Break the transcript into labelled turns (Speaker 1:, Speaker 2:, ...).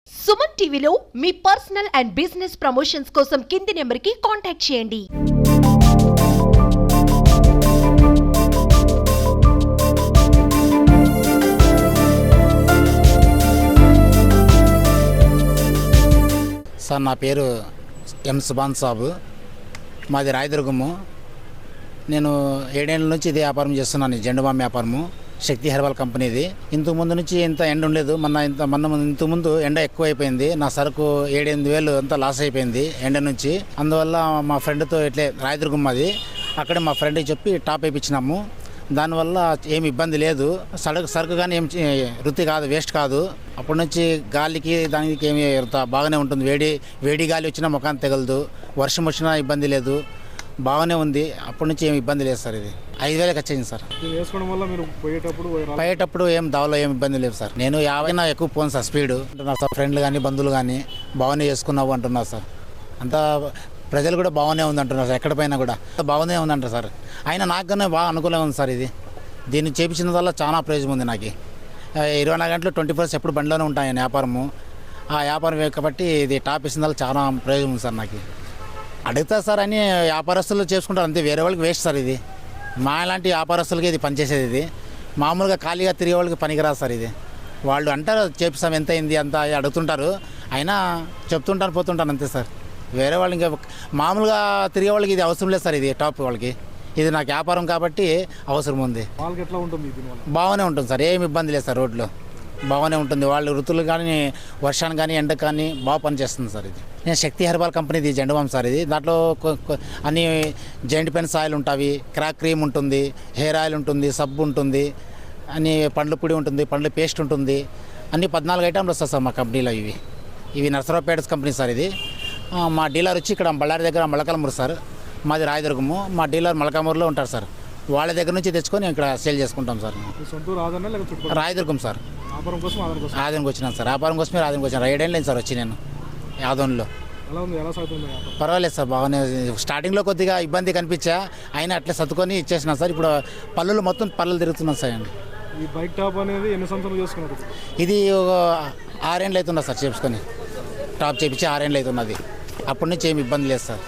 Speaker 1: సుమన్ టీవీలో మీ personal and business promotions కోసం కింది నెంబర్కి కాంటాక్ట్ చేయండి.
Speaker 2: సార్ నా పేరు ఎం సుభాన్ సాబు, మాది రాయదుర్గము. నేను 7 ఏళ్ళ నుంచి ఇదే వ్యాపారం చేస్తున్నాను, జెండు బామ్ వ్యాపారము, శక్తి హెర్బల్ కంపెనీది. ఇంతకుముందు నుంచి ఇంత ఎండ ఉండలేదు, ఇంతకుముందు ఎండ ఎక్కువైపోయింది. నా సరుకు 7-8 వేలు అంతా లాస్ అయిపోయింది ఎండ నుంచి. అందువల్ల మా ఫ్రెండ్తో ఇట్లే రాయదుర్గం మాది, అక్కడే మా ఫ్రెండ్కి చెప్పి టాప్ వేయించినాము. దానివల్ల ఏమి ఇబ్బంది లేదు, సరుకు కానీ ఏం వృత్తి కాదు, వేస్ట్ కాదు. అప్పటి నుంచి గాలికి దానికి ఏమి బాగానే ఉంటుంది. వేడి గాలి వచ్చినా ముఖాన్ని తగలదు, వర్షం వచ్చినా ఇబ్బంది లేదు, బాగానే ఉంది. అప్పటి నుంచి ఏమి ఇబ్బంది లేదు సార్. ఇది 5,000 వచ్చింది సార్. పోయేటప్పుడు ఏం దావలో ఏమి ఇబ్బంది లేదు సార్. నేను 50 ఎక్కువ పోను సార్ స్పీడ్. సార్ ఫ్రెండ్లు కానీ బంధువులు కానీ బాగానే చేసుకున్నావు అంటున్నారు సార్. అంతా ప్రజలు కూడా బాగానే ఉంది అంటున్నారు సార్. ఎక్కడ పైన కూడా బాగానే ఉందంటారు సార్. అయినా నాకనే బాగా అనుకూలంగా ఉంది సార్. దీన్ని చేపించిన వల్ల చాలా ప్రయోజనం ఉంది నాకు. 24 గంటలు 24 ఎప్పుడు బండిలోనే ఉంటాయి వ్యాపారము. ఆ వ్యాపారం కాబట్టి ఇది టాప్ ఇచ్చిన వల్ల చాలా ప్రయోజనం ఉంది సార్ నాకు. అడుగుతా సార్ అని వ్యాపారస్తులు చేసుకుంటారు అంతే, వేరే వాళ్ళకి వేస్ట్ సార్. ఇది మా లాంటి వ్యాపారస్తులకి ఇది పనిచేసేది. ఇది మామూలుగా ఖాళీగా తిరిగే వాళ్ళకి పనికిరాదు సార్. ఇది వాళ్ళు అంటారు చేపిస్తాం, ఎంత అయింది అంత అడుగుతుంటారు, అయినా చెప్తుంటాను పోతుంటాను అంతే సార్. వేరే వాళ్ళు ఇంకా మామూలుగా తిరిగే వాళ్ళకి ఇది అవసరం లేదు సార్. ఇది టాప్ వాళ్ళకి, ఇది నాకు వ్యాపారం కాబట్టి అవసరం ఉంది. బాగానే ఉంటుంది సార్, ఏమి ఇబ్బంది లేదు సార్. రోడ్లో బాగానే ఉంటుంది. వాళ్ళు ఋతువులు కానీ వర్షాన్ని కానీ ఎండకు కానీ బాగా పనిచేస్తుంది సార్. ఇది నేను శక్తి హెర్బల్ కంపెనీది జెండు బామ్ సార్. ఇది దాంట్లో అన్ని జెంట్ పెన్స్ ఆయిల్ ఉంటాయి, క్రాక్ క్రీమ్ ఉంటుంది, హెయిర్ ఆయిల్ ఉంటుంది, సబ్బు ఉంటుంది, అన్ని పండ్ల పొడి ఉంటుంది, పండ్ల పేస్ట్ ఉంటుంది, అన్ని 14 ఐటమ్లు వస్తాయి సార్ మా కంపెనీలో. ఇవి నర్సరావుపేట కంపెనీ సార్. ఇది మా డీలర్ వచ్చి ఇక్కడ బళ్ళారి దగ్గర మొలకలమూరు సార్, మాది రాయదుర్గము. మా డీలర్ మొలకలమూరులో ఉంటారు సార్. వాళ్ళ దగ్గర నుంచి తెచ్చుకొని ఇక్కడ సేల్ చేసుకుంటాం సార్. రాయదుర్గం సార్. ఆదోనికి వచ్చినాను సార్, వ్యాపారం కోసమే ఆదోనికి వచ్చాను. 7 ఏళ్ళు సార్ వచ్చి నేను ఆదోన్లో. పర్వాలేదు సార్, బాగానే. స్టార్టింగ్లో కొద్దిగా ఇబ్బంది కనిపించా, అయినా అట్లా సర్దుకొని ఇచ్చేసినా సార్. ఇప్పుడు మొత్తం పళ్ళు తిరుగుతున్నాం సార్.
Speaker 3: ఈ బైక్ టాప్ అనేది ఎన్ని సంవత్సరాలు చేసుకున్నారు?
Speaker 2: ఇది ఒక 6 ఏళ్ళు అవుతున్నా సార్ చేసుకొని. టాప్ చేపించి 6 ఏళ్ళు అవుతున్నది. అప్పటి నుంచి ఏమి ఇబ్బంది లేదు సార్.